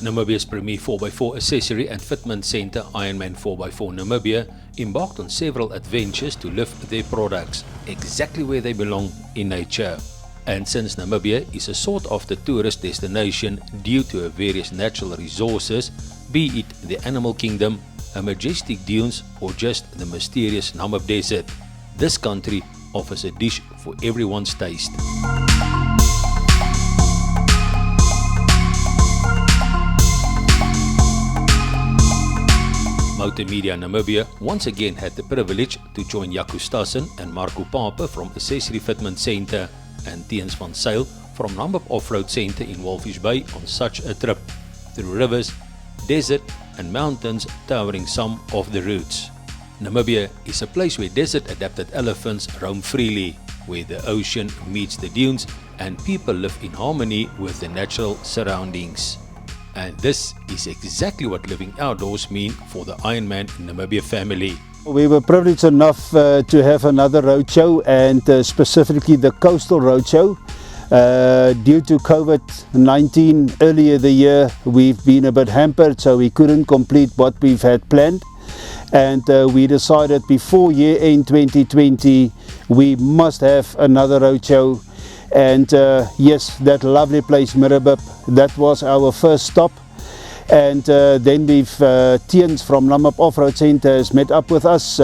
Namibia's premier 4x4 accessory and fitment centre, Ironman 4x4 Namibia, embarked on several adventures to lift their products exactly where they belong in nature. And since Namibia is a sought-after tourist destination due to her various natural resources, be it the animal kingdom, her majestic dunes, or just the mysterious Namib Desert, this country offers a dish for everyone's taste. Motor Media Namibia once again had the privilege to join Jaco Stassen and Marco Pape from Accessory Fitment Centre and Theuns van Zyl from Namib Off-road Centre in Walvis Bay on such a trip through rivers, desert and mountains towering some of the routes. Namibia is a place where desert-adapted elephants roam freely, where the ocean meets the dunes and people live in harmony with the natural surroundings. And this is exactly what living outdoors mean for the Ironman Namibia family. We were privileged enough to have another roadshow, and specifically the coastal roadshow. Due to COVID-19 earlier the year, we've been a bit hampered, so we couldn't complete what we've had planned. And we decided before year end 2020 we must have another roadshow. And yes, that lovely place Mirabib, that was our first stop. And then we've Theuns from Namib Off-road Centre has met up with us.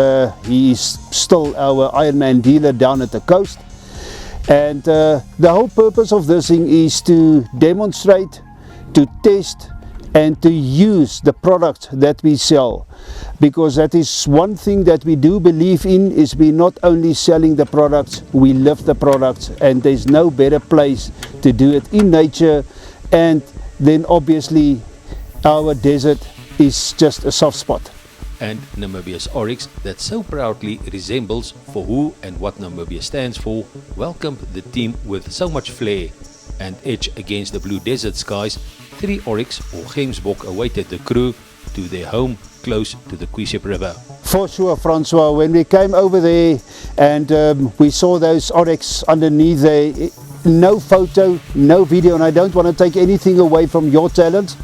He is still our Ironman dealer down at the coast. And the whole purpose of this thing is to demonstrate, to test and to use the product that we sell, because that is one thing that we do believe in, is we not only selling the products, we live the products, and there's no better place to do it in nature. And then obviously our desert is just a soft spot. And Namibia's oryx that so proudly resembles for who and what Namibia stands for welcomed the team with so much flair, and etched against the blue desert skies, 3 oryx or Gamsberg awaited the crew to their home close to the Acasia River. For sure, Francois, when we came over there and we saw those oryx underneath there, no photo, no video, and I don't want to take anything away from your talent,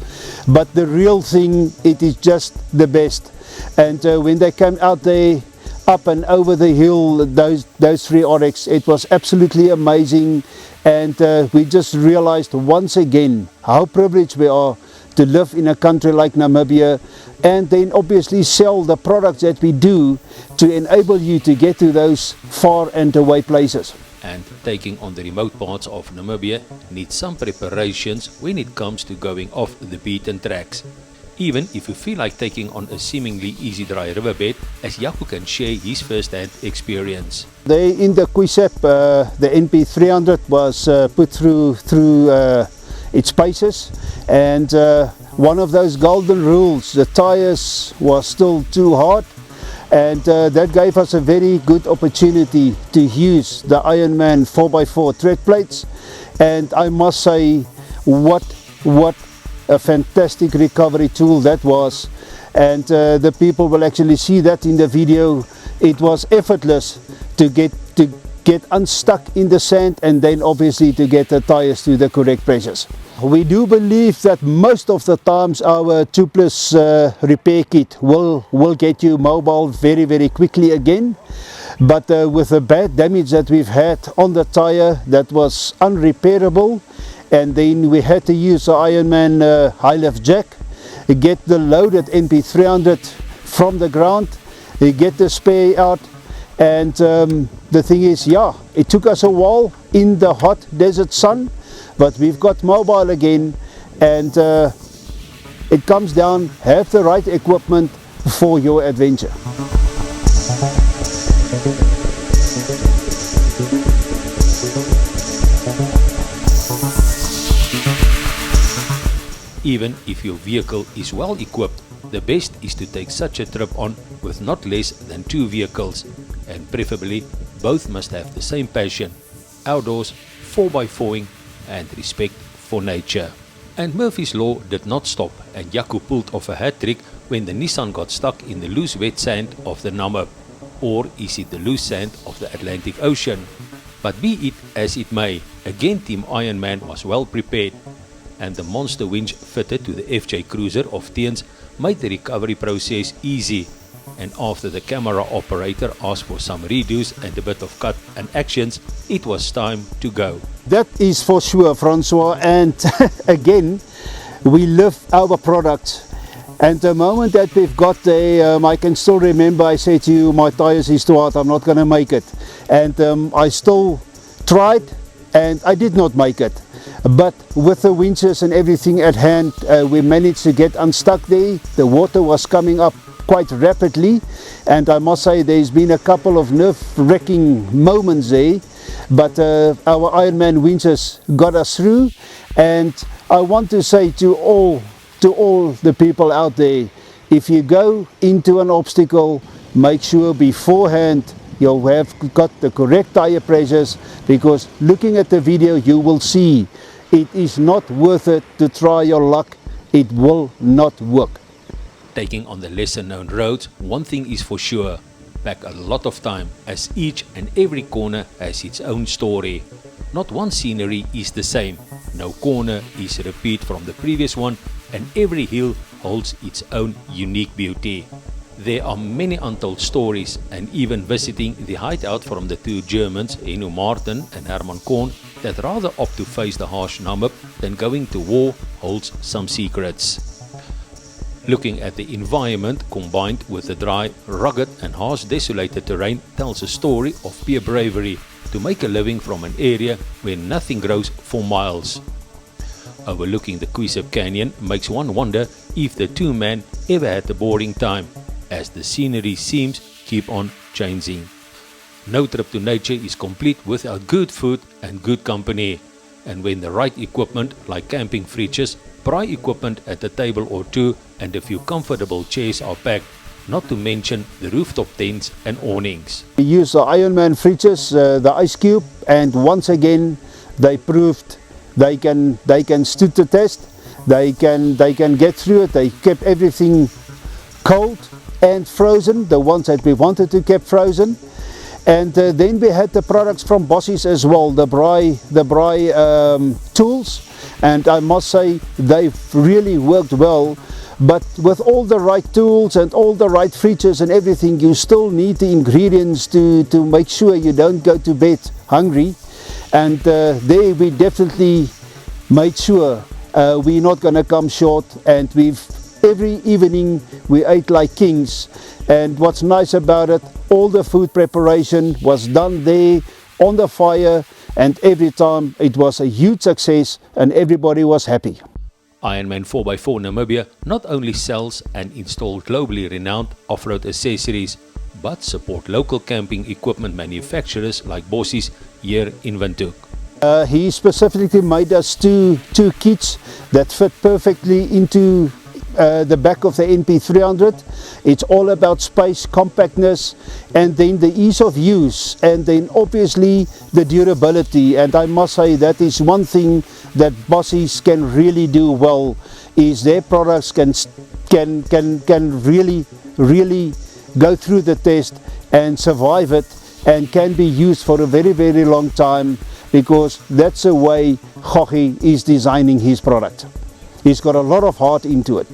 but the real thing, it is just the best. And when they came out there, up and over the hill, those 3 oryx, it was absolutely amazing. And we just realized once again how privileged we are to live in a country like Namibia, and then obviously sell the products that we do to enable you to get to those far and away places. And taking on the remote parts of Namibia needs some preparations when it comes to going off the beaten tracks. Even if you feel like taking on a seemingly easy dry riverbed, as Jaco can share his first-hand experience. There in the Acasia, the NP300 was put through its paces, and one of those golden rules, the tires was still too hard, and that gave us a very good opportunity to use the Ironman 4x4 tread plates. And I must say, what a fantastic recovery tool that was. And the people will actually see that in the video. It was effortless to get unstuck in the sand, and then obviously to get the tires to the correct pressures. We do believe that most of the times our 2+ repair kit will get you mobile very, very quickly again. But with the bad damage that we've had on the tire, that was unrepairable, and then we had to use the Ironman high lift jack, get the loaded NP300 from the ground, get the spare out. And the thing is, yeah, it took us a while in the hot desert sun, but we've got mobile again. And it comes down, have the right equipment for your adventure. Even if your vehicle is well equipped, the best is to take such a trip on with not less than 2 vehicles, and preferably both must have the same passion, outdoors, 4x4ing and respect for nature. And Murphy's Law did not stop, and Jaco pulled off a hat-trick when the Nissan got stuck in the loose wet sand of the Namib. Or is it the loose sand of the Atlantic Ocean? But be it as it may, again Team Ironman was well prepared. and the monster winch fitted to the FJ Cruiser of Theuns made the recovery process easy, and after the camera operator asked for some redos and a bit of cut and actions, it was time to go. That is for sure, Francois, and again, we love our product. And the moment that we've got the, I can still remember I said to you, my tires is too hard, I'm not going to make it. And I still tried and I did not make it. But with the winches and everything at hand, we managed to get unstuck there. The water was coming up quite rapidly, and I must say there's been a couple of nerve-wracking moments there, but our Ironman winches got us through. And I want to say to all the people out there, if you go into an obstacle, make sure beforehand you have got the correct tire pressures, because looking at the video you will see it is not worth it to try your luck. It will not work. Taking on the lesser known roads, one thing is for sure, pack a lot of time, as each and every corner has its own story. Not one scenery is the same, no corner is a repeat from the previous one, and every hill holds its own unique beauty. There are many untold stories, and even visiting the hideout from the two Germans, Henno Martin and Herman Korn, that rather opt to face the harsh Namib than going to war, holds some secrets. Looking at the environment combined with the dry, rugged and harsh desolated terrain tells a story of pure bravery to make a living from an area where nothing grows for miles. Overlooking the Quisip Canyon makes one wonder if the two men ever had a boring time, as the scenery seems keep on changing. No trip to nature is complete without good food and good company, and when the right equipment like camping fridges, braai equipment at a table or two and a few comfortable chairs are packed, not to mention the rooftop tents and awnings. We use the Ironman fridges, the ice cube, and once again they proved they can stood the test. They can get through it. They kept everything cold and frozen, the ones that we wanted to keep frozen. And then we had the products from Bossies as well, the braai tools, and I must say they've really worked well. But with all the right tools and all the right features and everything, you still need the ingredients to make sure you don't go to bed hungry. And there we definitely made sure we're not going to come short, and every evening we ate like kings. And what's nice about it, all the food preparation was done there on the fire, and every time it was a huge success and everybody was happy. Ironman 4x4 Namibia not only sells and installs globally renowned off-road accessories, but support local camping equipment manufacturers like Bossies here in Windhoek. He specifically made us two kits that fit perfectly into the back of the NP300. It's all about space, compactness, and then the ease of use, and then obviously the durability. And I must say that is one thing that Bossies can really do well, is their products can really go through the test and survive it, and can be used for a very, very long time, because that's the way Gogi is designing his product. He's got a lot of heart into it.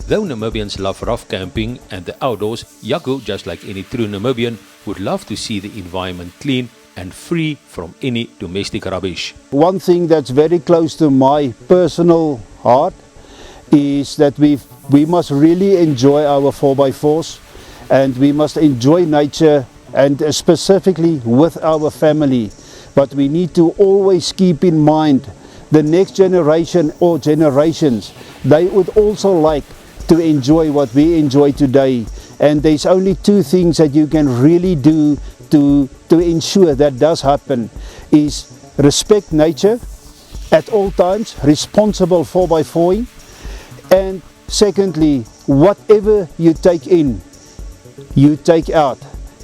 Though Namibians love rough camping and the outdoors, Jaco, just like any true Namibian, would love to see the environment clean and free from any domestic rubbish. One thing that's very close to my personal heart is that we must really enjoy our 4x4s, and we must enjoy nature, and specifically with our family. But we need to always keep in mind the next generation or generations. They would also like to enjoy what we enjoy today, and there's only two things that you can really do to ensure that does happen, is respect nature at all times, responsible 4x4ing, and secondly, whatever you take in, you take out.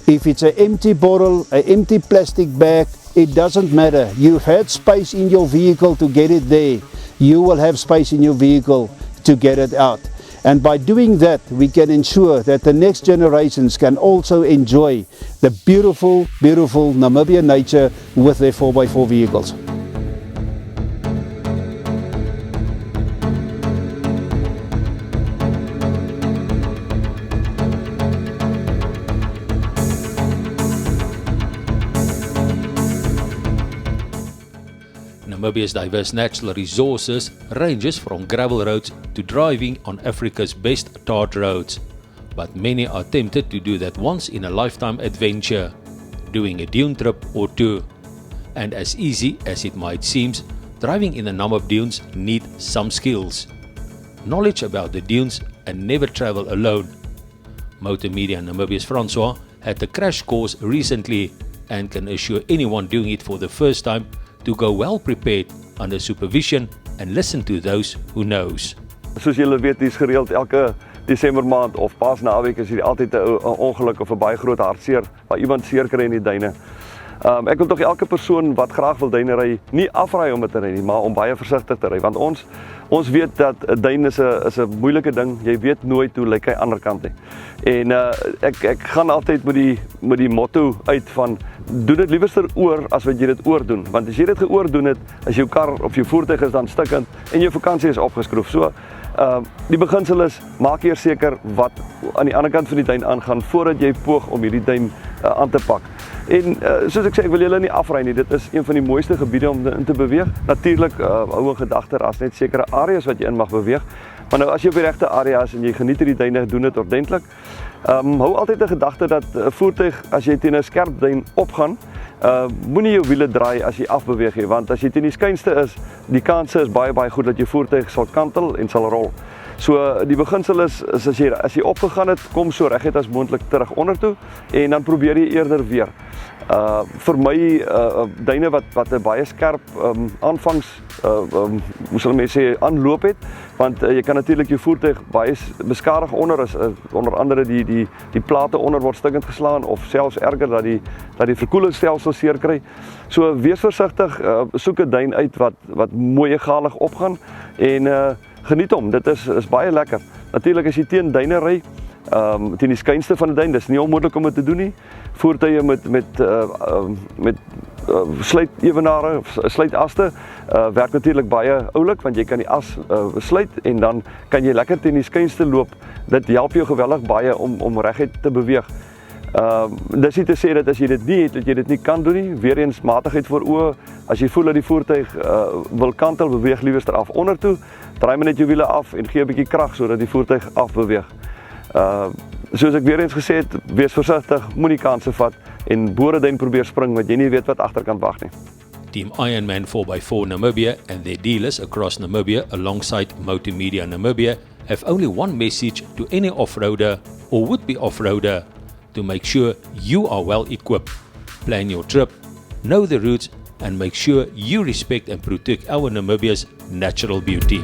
If it's an empty bottle, an empty plastic bag, it doesn't matter. You've had space in your vehicle to get it there. You will have space in your vehicle to get it out. And by doing that, we can ensure that the next generations can also enjoy the beautiful, beautiful Namibian nature with their 4x4 vehicles. Namibia's diverse natural resources ranges from gravel roads to driving on Africa's best tarred roads, but many are tempted to do that once in a lifetime adventure, doing a dune trip or two. And as easy as it might seem, driving in the Namib dunes need some skills, knowledge about the dunes, and never travel alone. Motor Media Namibia's Francois had a crash course recently and can assure anyone doing it for the first time to go well prepared under supervision and listen to those who knows. Soos julle weet, dis gereeld elke Desember maand of Paasnaweek is hier altyd 'n ongeluk of 'n baie groot hartseer waar iemand seer kry in die duine. Ek wil tog elke persoon wat graag wil duine ry, nie afraai om dit te ry nie, maar om baie versigtig te ry, want ons weet dat 'n duin is 'n moeilike ding. Jy weet nooit hoe lyk hy aan die ander kant nie. En ek gaan altyd met die motto uit van doen dit liewerster oor as wat jy dit oordoen, want as jy dit geoordoen het, as jou kar of jou voertuig is dan stukkend en jou vakansie is opgeskroef. So die beginsel is, maak eers seker wat aan die ander kant van die duin aangaan voordat jy poog om hierdie duin aan te pak. En soos ek sê, ek wil julle nie afraai nie. Dit is een van die mooiste gebiede om in te beweeg. Natuurlik hou in gedagte, daar's net sekere areas wat jy in mag beweeg. Maar nou as jy op die regte area is en jy geniet hierdie duine, doen dit ordentlik. Hou altyd in gedagte dat 'n voertuig as jy teen 'n skerp duin opgaan, moenie jou wiele draai as jy afbeweeg nie, want as jy teen die skynste is, die kanse is baie goed dat jou voertuig sal kantel en sal rol. So die beginsel is as jy opgegaan het, kom so reguit as moontlik terug onder toe en dan probeer jy eerder weer. Vir my duine wat 'n baie skerp aanvangs hoe sal mense sê aanloop het, want jy kan natuurlik jou voertuig baie beskadig onder andere die plate onder word stukkend geslaan of selfs erger dat die verkoelingsstelsel seer kry. So wees versigtig, soek 'n duin uit wat mooi egalig opgaan en geniet hom. Dit is baie lekker. Natuurlik as jy teen duine ry, teen die skynste van die duin, dis nie onmoontlik om dit te doen nie. Voertuie met sluitevenare of sluitaste werk natuurlik baie oulik, want jy kan die as sluit en dan kan jy lekker teen die skynste loop. Dit help jou geweldig baie om reguit te beweeg. Dis nie te sê dat as jy dit nie het, dat jy dit nie kan doen nie. Weereens matigheid voor oë. As jy voel dat die voertuig wil kantel, beweeg liewerster af onder toe. Draai maar net jou wiele af en gee 'n bietjie krag sodat die voertuig afbeweeg. Soos ek weer eens gesê het, wees versigtig, moenie kanse vat en boreduin probeer spring want jy nie weet wat agterkant wag nie. Team Ironman 4x4 Namibia and their dealers across Namibia alongside Motor Media Namibia have only one message to any off-roader or would-be off-roader to make sure you are well equipped. Plan your trip, know the routes and make sure you respect and protect our Namibia's natural beauty.